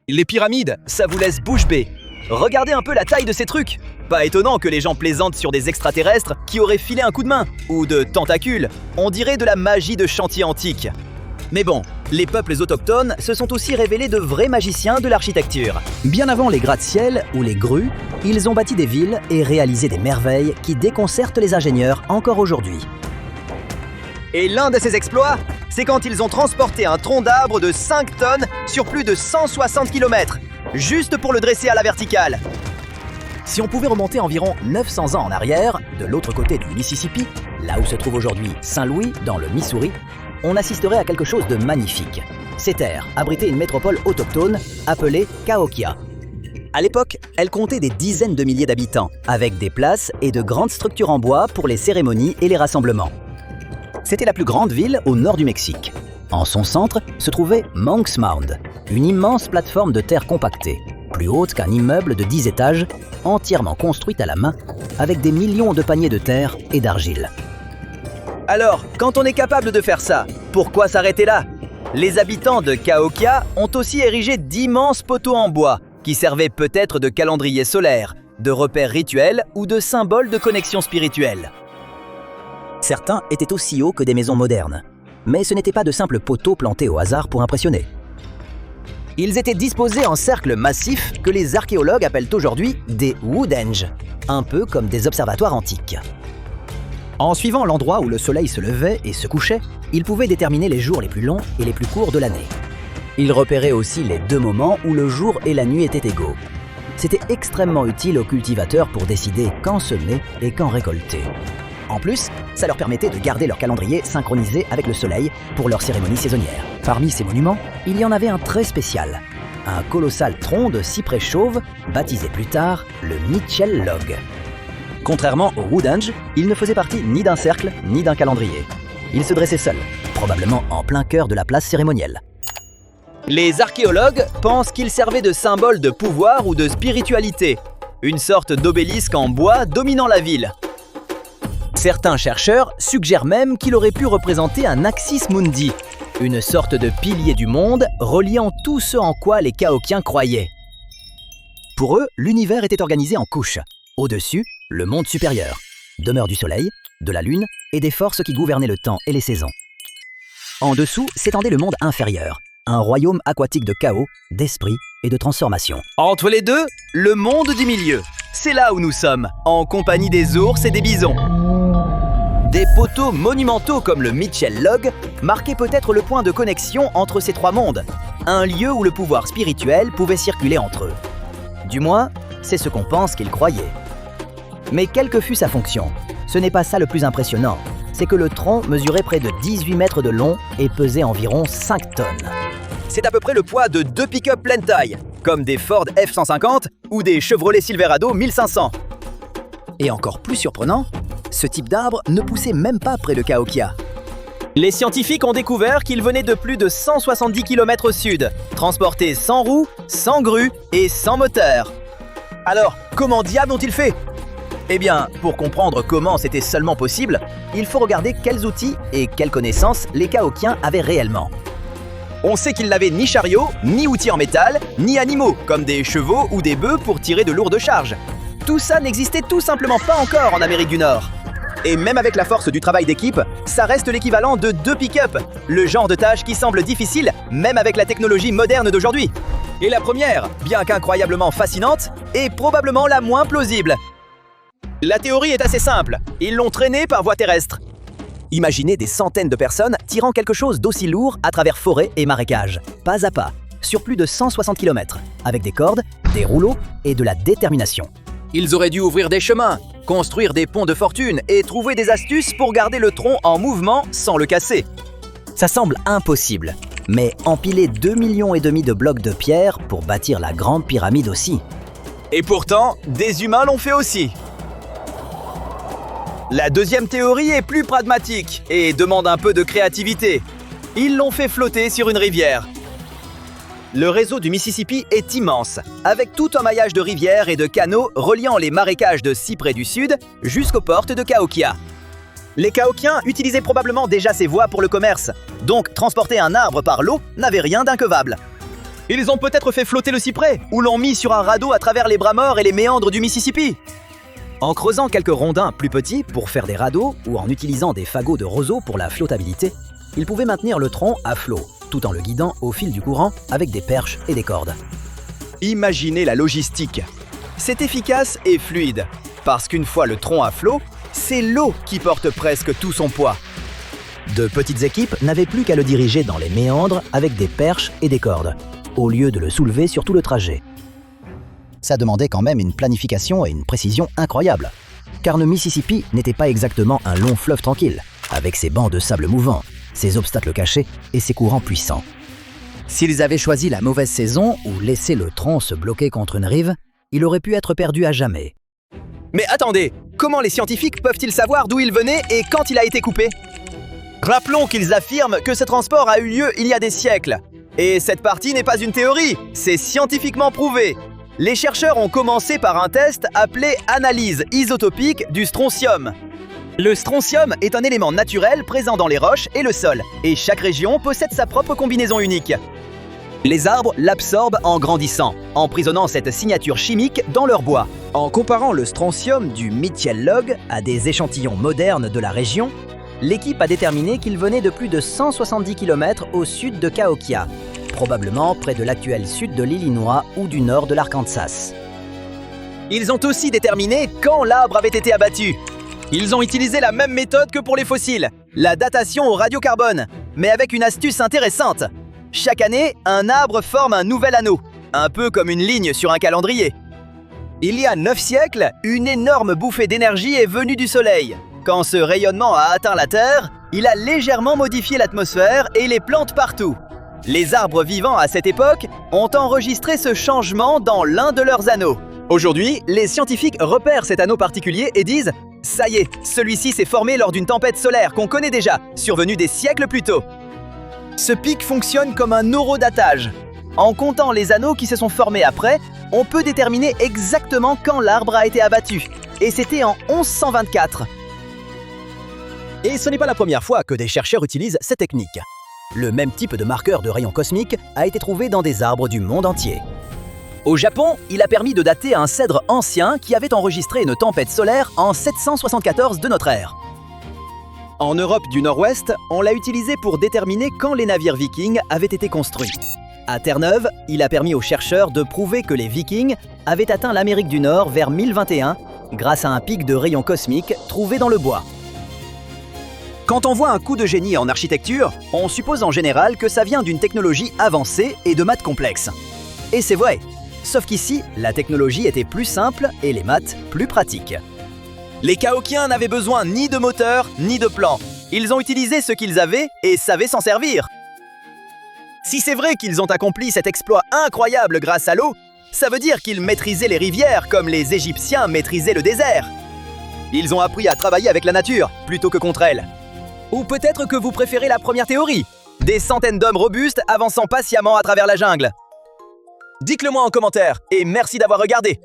Les pyramides, ça vous laisse bouche bée. Regardez un peu la taille de ces trucs. Pas étonnant que les gens plaisantent sur des extraterrestres qui auraient filé un coup de main, ou de tentacules. On dirait de la magie de chantier antique. Mais bon, les peuples autochtones se sont aussi révélés de vrais magiciens de l'architecture. Bien avant les gratte-ciel ou les grues, ils ont bâti des villes et réalisé des merveilles qui déconcertent les ingénieurs encore aujourd'hui. Et l'un de ces exploits, c'est quand ils ont transporté un tronc d'arbre de 5 tonnes sur plus de 160 km, juste pour le dresser à la verticale. Si on pouvait remonter environ 900 ans en arrière, de l'autre côté du Mississippi, là où se trouve aujourd'hui Saint-Louis, dans le Missouri, on assisterait à quelque chose de magnifique. Ces terres abritaient une métropole autochtone appelée Cahokia. À l'époque, elle comptait des dizaines de milliers d'habitants, avec des places et de grandes structures en bois pour les cérémonies et les rassemblements. C'était la plus grande ville au nord du Mexique. En son centre se trouvait Monk's Mound, une immense plateforme de terre compactée, plus haute qu'un immeuble de 10 étages, entièrement construite à la main, avec des millions de paniers de terre et d'argile. Alors, quand on est capable de faire ça, pourquoi s'arrêter là? Les habitants de Cahokia ont aussi érigé d'immenses poteaux en bois, qui servaient peut-être de calendrier solaire, de repères rituels ou de symboles de connexion spirituelle. Certains étaient aussi hauts que des maisons modernes, mais ce n'étaient pas de simples poteaux plantés au hasard pour impressionner. Ils étaient disposés en cercles massifs que les archéologues appellent aujourd'hui des Woodhenge, un peu comme des observatoires antiques. En suivant l'endroit où le soleil se levait et se couchait, ils pouvaient déterminer les jours les plus longs et les plus courts de l'année. Ils repéraient aussi les 2 moments où le jour et la nuit étaient égaux. C'était extrêmement utile aux cultivateurs pour décider quand semer et quand récolter. En plus, ça leur permettait de garder leur calendrier synchronisé avec le soleil pour leurs cérémonies saisonnières. Parmi ces monuments, il y en avait un très spécial. Un colossal tronc de cyprès chauve, baptisé plus tard le Mitchell Log. Contrairement aux Woodhenge, il ne faisait partie ni d'un cercle ni d'un calendrier. Il se dressait seul, probablement en plein cœur de la place cérémonielle. Les archéologues pensent qu'il servait de symbole de pouvoir ou de spiritualité, une sorte d'obélisque en bois dominant la ville. Certains chercheurs suggèrent même qu'il aurait pu représenter un Axis Mundi, une sorte de pilier du monde reliant tout ce en quoi les Cahokiens croyaient. Pour eux, l'univers était organisé en couches. Au-dessus, le monde supérieur, demeure du soleil, de la lune et des forces qui gouvernaient le temps et les saisons. En dessous s'étendait le monde inférieur, un royaume aquatique de chaos, d'esprit et de transformation. Entre les deux, le monde du milieu. C'est là où nous sommes, en compagnie des ours et des bisons. Des poteaux monumentaux comme le Mitchell Log marquaient peut-être le point de connexion entre ces 3 mondes, un lieu où le pouvoir spirituel pouvait circuler entre eux. Du moins, c'est ce qu'on pense qu'ils croyaient. Mais quelle que fût sa fonction, ce n'est pas ça le plus impressionnant, c'est que le tronc mesurait près de 18 mètres de long et pesait environ 5 tonnes. C'est à peu près le poids de 2 pick-up pleine taille, comme des Ford F-150 ou des Chevrolet Silverado 1500. Et encore plus surprenant, ce type d'arbre ne poussait même pas près de Cahokia. Les scientifiques ont découvert qu'il venait de plus de 170 km au sud, transporté sans roues, sans grue et sans moteur. Alors, comment diable ont-ils fait? Eh bien, pour comprendre comment c'était seulement possible, il faut regarder quels outils et quelles connaissances les Cahokiens avaient réellement. On sait qu'ils n'avaient ni chariot, ni outils en métal, ni animaux, comme des chevaux ou des bœufs pour tirer de lourdes charges. Tout ça n'existait tout simplement pas encore en Amérique du Nord. Et même avec la force du travail d'équipe, ça reste l'équivalent de 2 pick-up, le genre de tâche qui semble difficile, même avec la technologie moderne d'aujourd'hui. Et la première, bien qu'incroyablement fascinante, est probablement la moins plausible. La théorie est assez simple, ils l'ont traîné par voie terrestre. Imaginez des centaines de personnes tirant quelque chose d'aussi lourd à travers forêts et marécages, pas à pas, sur plus de 160 km, avec des cordes, des rouleaux et de la détermination. Ils auraient dû ouvrir des chemins, construire des ponts de fortune et trouver des astuces pour garder le tronc en mouvement sans le casser. Ça semble impossible, mais empiler 2,5 millions de blocs de pierre pour bâtir la grande pyramide aussi. Et pourtant, des humains l'ont fait aussi. La deuxième théorie est plus pragmatique et demande un peu de créativité. Ils l'ont fait flotter sur une rivière. Le réseau du Mississippi est immense, avec tout un maillage de rivières et de canaux reliant les marécages de cyprès du sud jusqu'aux portes de Cahokia. Les Cahokiens utilisaient probablement déjà ces voies pour le commerce, donc transporter un arbre par l'eau n'avait rien d'inconcevable. Ils ont peut-être fait flotter le cyprès, ou l'ont mis sur un radeau à travers les bras morts et les méandres du Mississippi. En creusant quelques rondins plus petits pour faire des radeaux, ou en utilisant des fagots de roseau pour la flottabilité, ils pouvaient maintenir le tronc à flot, tout en le guidant au fil du courant avec des perches et des cordes. Imaginez la logistique. C'est efficace et fluide, parce qu'une fois le tronc à flot, c'est l'eau qui porte presque tout son poids. De petites équipes n'avaient plus qu'à le diriger dans les méandres avec des perches et des cordes, au lieu de le soulever sur tout le trajet. Ça demandait quand même une planification et une précision incroyables, car le Mississippi n'était pas exactement un long fleuve tranquille, avec ses bancs de sable mouvants, ses obstacles cachés et ses courants puissants. S'ils avaient choisi la mauvaise saison ou laissé le tronc se bloquer contre une rive, il aurait pu être perdu à jamais. Mais attendez, comment les scientifiques peuvent-ils savoir d'où il venait et quand il a été coupé? Rappelons qu'ils affirment que ce transport a eu lieu il y a des siècles. Et cette partie n'est pas une théorie, c'est scientifiquement prouvé. Les chercheurs ont commencé par un test appelé analyse isotopique du strontium. Le strontium est un élément naturel présent dans les roches et le sol, et chaque région possède sa propre combinaison unique. Les arbres l'absorbent en grandissant, emprisonnant cette signature chimique dans leur bois. En comparant le strontium du Mitchell Log à des échantillons modernes de la région, l'équipe a déterminé qu'il venait de plus de 170 km au sud de Cahokia, probablement près de l'actuel sud de l'Illinois ou du nord de l'Arkansas. Ils ont aussi déterminé quand l'arbre avait été abattu. Ils ont utilisé la même méthode que pour les fossiles, la datation au radiocarbone, mais avec une astuce intéressante. Chaque année, un arbre forme un nouvel anneau, un peu comme une ligne sur un calendrier. Il y a 9 siècles, une énorme bouffée d'énergie est venue du Soleil. Quand ce rayonnement a atteint la Terre, il a légèrement modifié l'atmosphère et les plantes partout. Les arbres vivants à cette époque ont enregistré ce changement dans l'un de leurs anneaux. Aujourd'hui, les scientifiques repèrent cet anneau particulier et disent « Ça y est, celui-ci s'est formé lors d'une tempête solaire qu'on connaît déjà, survenue des siècles plus tôt. » Ce pic fonctionne comme un horodatage. En comptant les anneaux qui se sont formés après, on peut déterminer exactement quand l'arbre a été abattu. Et c'était en 1124. Et ce n'est pas la première fois que des chercheurs utilisent cette technique. Le même type de marqueur de rayons cosmiques a été trouvé dans des arbres du monde entier. Au Japon, il a permis de dater un cèdre ancien qui avait enregistré une tempête solaire en 774 de notre ère. En Europe du Nord-Ouest, on l'a utilisé pour déterminer quand les navires vikings avaient été construits. À Terre-Neuve, il a permis aux chercheurs de prouver que les Vikings avaient atteint l'Amérique du Nord vers 1021 grâce à un pic de rayons cosmiques trouvé dans le bois. Quand on voit un coup de génie en architecture, on suppose en général que ça vient d'une technologie avancée et de maths complexes. Et c'est vrai, sauf qu'ici, la technologie était plus simple et les maths plus pratiques. Les Cahokiens n'avaient besoin ni de moteur ni de plan. Ils ont utilisé ce qu'ils avaient et savaient s'en servir. Si c'est vrai qu'ils ont accompli cet exploit incroyable grâce à l'eau, ça veut dire qu'ils maîtrisaient les rivières comme les Égyptiens maîtrisaient le désert. Ils ont appris à travailler avec la nature plutôt que contre elle. Ou peut-être que vous préférez la première théorie, des centaines d'hommes robustes avançant patiemment à travers la jungle. Dites-le moi en commentaire et merci d'avoir regardé.